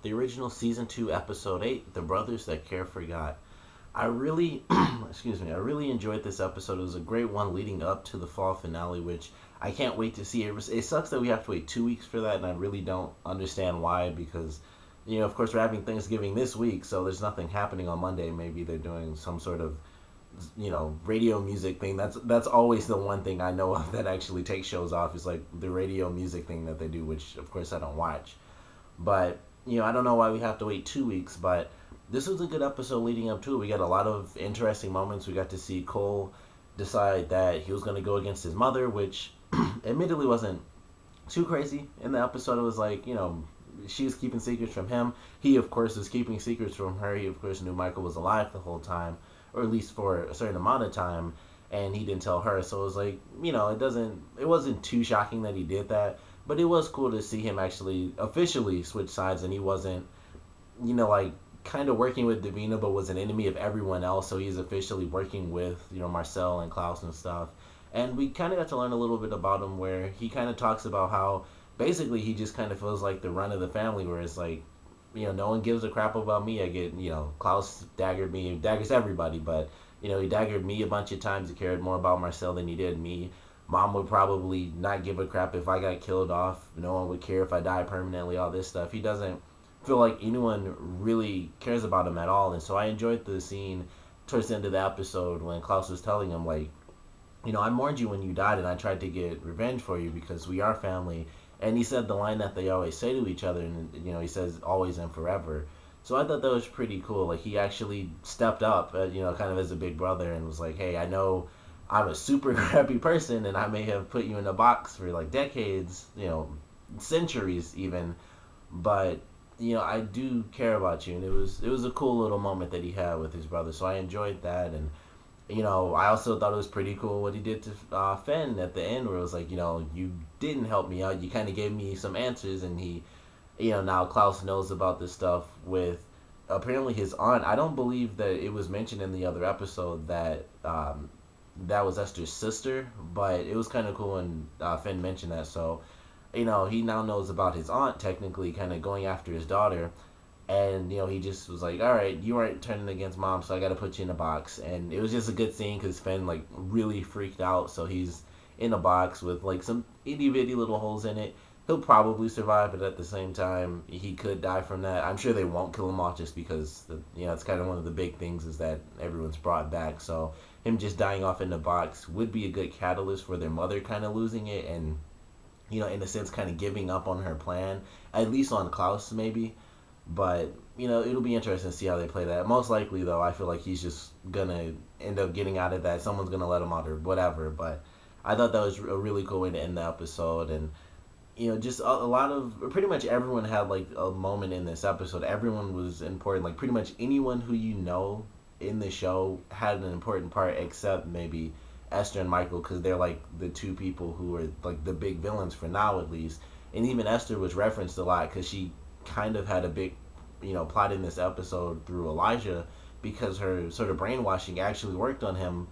the original season 2, episode 8, The Brothers That Care Forgot. I really, excuse me, I really enjoyed this episode. It was a great one leading up to the fall finale, which I can't wait to see. It sucks that we have to wait 2 weeks for that, and I really don't understand why, because, of course, we're having Thanksgiving this week, so there's nothing happening on Monday. Maybe they're doing some sort of, radio music thing. That's always the one thing I know of that actually takes shows off, is like the radio music thing that they do, which, of course, I don't watch. But, I don't know why we have to wait 2 weeks, but this was a good episode leading up to it. We got a lot of interesting moments. We got to see Cole decide that he was going to go against his mother, which admittedly wasn't too crazy in the episode. It was like, she was keeping secrets from him. He, of course, was keeping secrets from her. He, of course, knew Michael was alive the whole time, or at least for a certain amount of time, and he didn't tell her. So it was like, it wasn't too shocking that he did that, but it was cool to see him actually officially switch sides, and he wasn't, like, kind of working with Davina, but was an enemy of everyone else. So he's officially working with, Marcel and Klaus and stuff. And we kind of got to learn a little bit about him, where he kind of talks about how basically he just kind of feels like the run of the family, where it's like, no one gives a crap about me. I get, Klaus daggered me, daggers everybody, but, he daggered me a bunch of times. He cared more about Marcel than he did me. Mom would probably not give a crap if I got killed off. No one would care if I die permanently, all this stuff. He doesn't feel like anyone really cares about him at all. And so I enjoyed the scene towards the end of the episode when Klaus was telling him, like, I mourned you when you died, and I tried to get revenge for you because we are family. And he said the line that they always say to each other, and, he says always and forever. So I thought that was pretty cool. Like, he actually stepped up, kind of as a big brother, and was like, hey, I know I'm a super crappy person, and I may have put you in a box for, like, decades, centuries even, but I do care about you. And it was a cool little moment that he had with his brother, so I enjoyed that. And I also thought it was pretty cool what he did to Finn at the end, where it was like, you didn't help me out, you kind of gave me some answers. And he, now Klaus knows about this stuff with apparently his aunt. I don't believe that it was mentioned in the other episode that that was Esther's sister, but it was kind of cool when Finn mentioned that. So he now knows about his aunt, technically, kind of going after his daughter. And, he just was like, all right, you aren't turning against mom, so I got to put you in a box. And it was just a good scene because Finn, like, really freaked out. So he's in a box with, like, some itty-bitty little holes in it. He'll probably survive, but at the same time, he could die from that. I'm sure they won't kill him off just because, it's kind of one of the big things is that everyone's brought back. So him just dying off in the box would be a good catalyst for their mother kind of losing it and, in a sense, kind of giving up on her plan, at least on Klaus, maybe. But, it'll be interesting to see how they play that. Most likely, though, I feel like he's just going to end up getting out of that. Someone's going to let him out or whatever. But I thought that was a really cool way to end the episode. And, just a lot of, pretty much everyone had, like, a moment in this episode. Everyone was important. Like, pretty much anyone who in the show had an important part, except maybe Esther and Michael, because they're, like, the two people who are, like, the big villains for now, at least. And even Esther was referenced a lot because she kind of had a big, plot in this episode through Elijah, because her sort of brainwashing actually worked on him.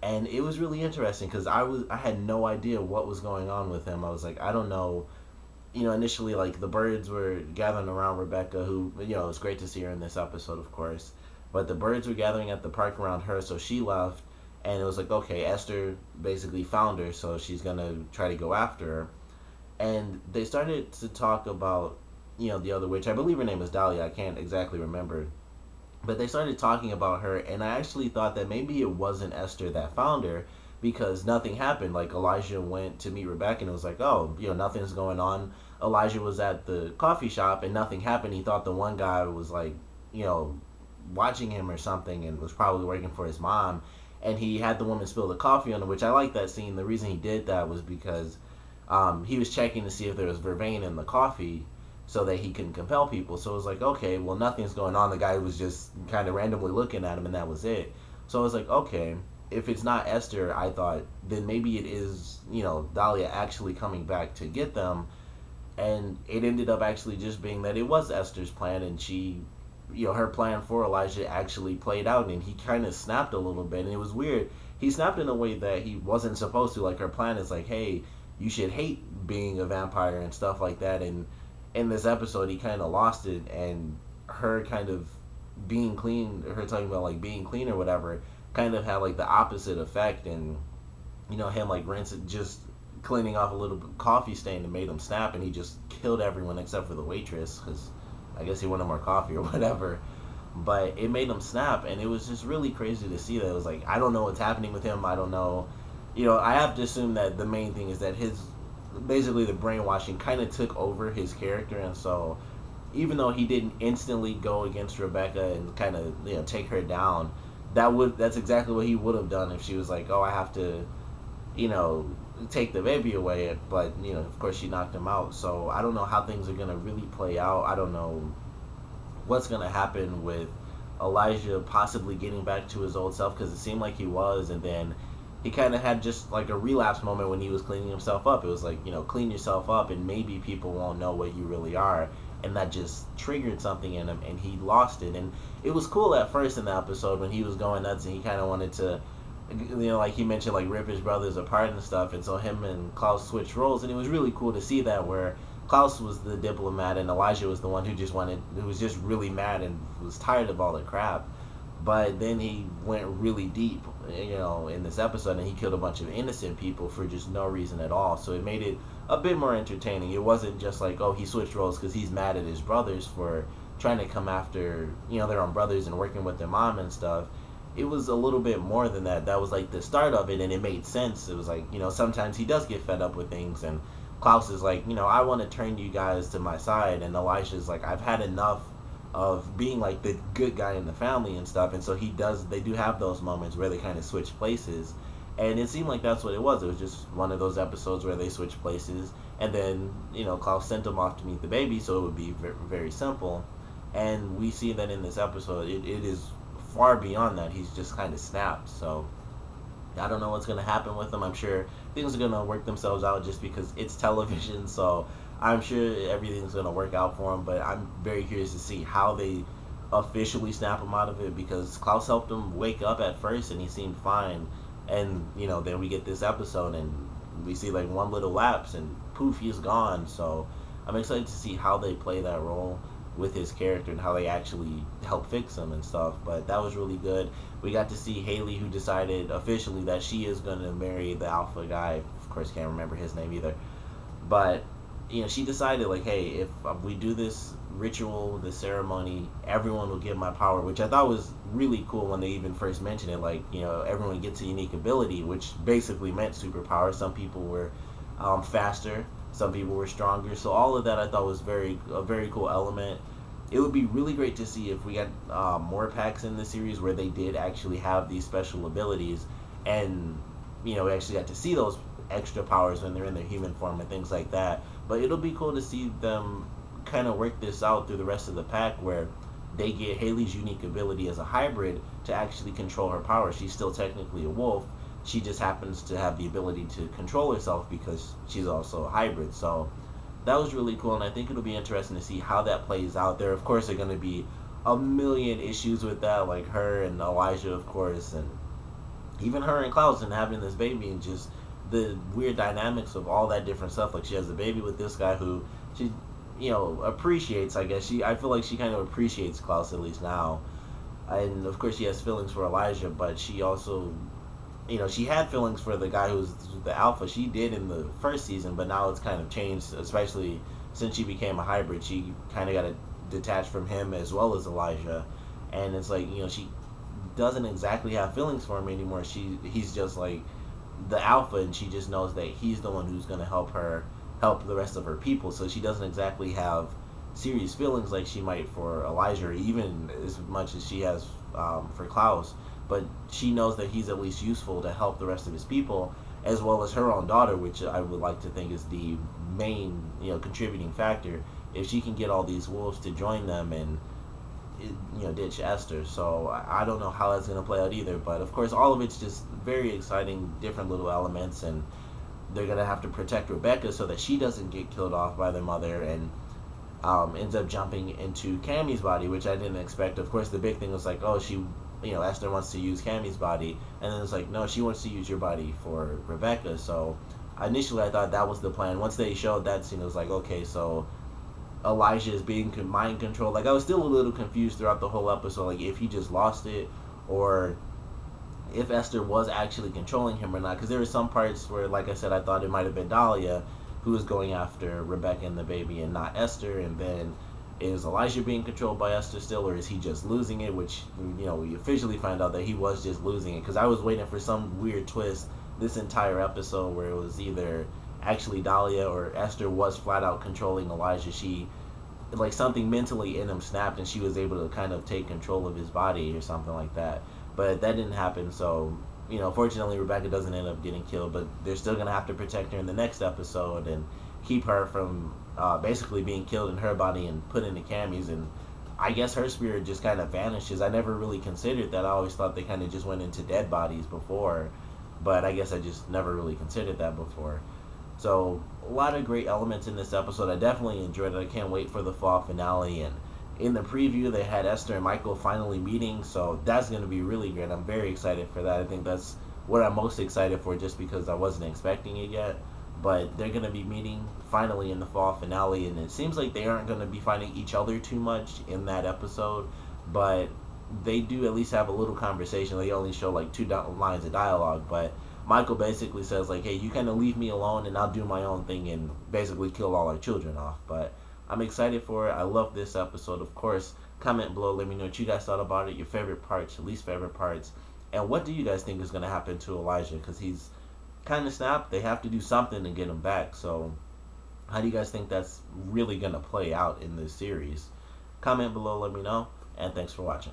And it was really interesting because I had no idea what was going on with him. I was like, I don't know. Initially, like, the birds were gathering around Rebecca, who, it's great to see her in this episode, of course. But the birds were gathering at the park around her, so she left. And it was like, okay, Esther basically found her, so she's going to try to go after her. And they started to talk about, the other witch. I believe her name was Dahlia. I can't exactly remember. But they started talking about her, and I actually thought that maybe it wasn't Esther that found her, because nothing happened. Like, Elijah went to meet Rebecca, and it was like, oh, nothing's going on. Elijah was at the coffee shop, and nothing happened. He thought the one guy was, like, watching him or something, and was probably working for his mom. And he had the woman spill the coffee on him, which I like that scene. The reason he did that was because he was checking to see if there was vervain in the coffee, so that he can compel people. So it was like, okay, well, nothing's going on. The guy was just kind of randomly looking at him, and that was it. So I was like, okay, if it's not Esther, I thought, then maybe it is, Dahlia actually coming back to get them. And it ended up actually just being that it was Esther's plan, and she, her plan for Elijah actually played out, and he kind of snapped a little bit. And it was weird. He snapped in a way that he wasn't supposed to. Like, her plan is like, hey, you should hate being a vampire and stuff like that. And in this episode he kind of lost it, and her kind of being clean, her talking about like being clean or whatever, kind of had like the opposite effect, and him like rinsing, just cleaning off a little coffee stain and made him snap, and he just killed everyone except for the waitress because I guess he wanted more coffee or whatever. But it made him snap, and it was just really crazy to see that. It was like, I don't know what's happening with him. I don't know. I have to assume that the main thing is that basically the brainwashing kind of took over his character, and so even though he didn't instantly go against Rebecca and kind of take her down, that's exactly what he would have done if she was like, oh, I have to take the baby away, but of course she knocked him out. So I don't know how things are gonna really play out. I don't know what's gonna happen with Elijah possibly getting back to his old self, because it seemed like he was, and then he kind of had just like a relapse moment when he was cleaning himself up. It was like, clean yourself up and maybe people won't know what you really are, and that just triggered something in him and he lost it. And it was cool at first in the episode when he was going nuts and he kind of wanted to, like he mentioned, like rip his brothers apart and stuff, and so him and Klaus switched roles, and it was really cool to see that, where Klaus was the diplomat and Elijah was the one who was just really mad and was tired of all the crap. But then he went really deep, in this episode, and he killed a bunch of innocent people for just no reason at all. So it made it a bit more entertaining. It wasn't just like, oh, he switched roles because he's mad at his brothers for trying to come after, their own brothers and working with their mom and stuff. It was a little bit more than that. That was like the start of it, and it made sense. It was like, sometimes he does get fed up with things, and Klaus is like, I want to turn you guys to my side, and Elijah's like, I've had enough of being like the good guy in the family and stuff. And so they do have those moments where they kind of switch places, and it seemed like that's what it was. It was just one of those episodes where they switched places, and then Klaus sent him off to meet the baby, so it would be very, very simple. And we see that in this episode it is far beyond that. He's just kind of snapped. So I don't know what's going to happen with him. I'm sure things are going to work themselves out just because it's television, so I'm sure everything's going to work out for him. But I'm very curious to see how they officially snap him out of it, because Klaus helped him wake up at first and he seemed fine, and then we get this episode and we see like one little lapse and poof, he's gone. So I'm excited to see how they play that role with his character and how they actually help fix him and stuff. But that was really good. We got to see Haley, who decided officially that she is going to marry the alpha guy. Of course, can't remember his name either. But she decided, like, hey, if we do this ritual, this ceremony, everyone will get my power, which I thought was really cool when they even first mentioned it. Like, everyone gets a unique ability, which basically meant superpower. Some people were faster, some people were stronger. So all of that I thought was a very cool element. It would be really great to see if we got more packs in the series where they did actually have these special abilities, and we actually got to see those extra powers when they're in their human form and things like that. But it'll be cool to see them kind of work this out through the rest of the pack, where they get Haley's unique ability as a hybrid to actually control her power. She's still technically a wolf. She just happens to have the ability to control herself because she's also a hybrid. So that was really cool, and I think it'll be interesting to see how that plays out. There, of course, are going to be a million issues with that, like her and Elijah, of course, and even her and Klaus and having this baby, and just the weird dynamics of all that different stuff. Like, she has a baby with this guy who she, appreciates, I guess. I feel like she kind of appreciates Klaus, at least now. And, of course, she has feelings for Elijah, but she also, she had feelings for the guy who's the alpha. She did in the first season, but now it's kind of changed, especially since she became a hybrid. She kind of got detached from him as well as Elijah. And it's like, she doesn't exactly have feelings for him anymore. He's just like the alpha, and she just knows that he's the one who's going to help the rest of her people. So she doesn't exactly have serious feelings like she might for Elijah, or even as much as she has for Klaus. But she knows that he's at least useful to help the rest of his people, as well as her own daughter, which I would like to think is the main contributing factor. If she can get all these wolves to join them and ditch Esther. So I don't know how that's going to play out either, but of course all of it's just very exciting, different little elements, and they're going to have to protect Rebecca so that she doesn't get killed off by their mother, and ends up jumping into Cammy's body, which I didn't expect. Of course, the big thing was like, oh, she, Esther wants to use Cammy's body, and then it's like, no, she wants to use your body for Rebecca. So initially I thought that was the plan. Once they showed that scene, it was like, okay, so Elijah is being mind controlled. Like, I was still a little confused throughout the whole episode, like if he just lost it or if Esther was actually controlling him or not. Because there were some parts where, like I said, I thought it might have been Dahlia who was going after Rebecca and the baby and not Esther. And then is Elijah being controlled by Esther still, or is he just losing it? Which, we officially find out that he was just losing it. Because I was waiting for some weird twist this entire episode where it was either actually Dahlia or Esther was flat out controlling Elijah. She, like, something mentally in him snapped and she was able to kind of take control of his body or something like that. But that didn't happen, so fortunately Rebecca doesn't end up getting killed, but they're still gonna have to protect her in the next episode and keep her from basically being killed in her body and put into Cammy's. And I guess her spirit just kind of vanishes. I never really considered that. I always thought they kind of just went into dead bodies before, but I guess I just never really considered that before. So a lot of great elements in this episode. I definitely enjoyed it. I can't wait for the fall finale. And in the preview, they had Esther and Michael finally meeting, so that's going to be really great. I'm very excited for that. I think that's what I'm most excited for, just because I wasn't expecting it yet. But they're going to be meeting finally in the fall finale, and it seems like they aren't going to be fighting each other too much in that episode, but they do at least have a little conversation. They only show like 2 lines of dialogue, but Michael basically says, like, hey, you kind of leave me alone and I'll do my own thing and basically kill all our children off. But I'm excited for it. I love this episode. Of course, comment below. Let me know what you guys thought about it, your favorite parts, your least favorite parts, and what do you guys think is going to happen to Elijah? Because he's kind of snapped. They have to do something to get him back. So how do you guys think that's really going to play out in this series? Comment below. Let me know. And thanks for watching.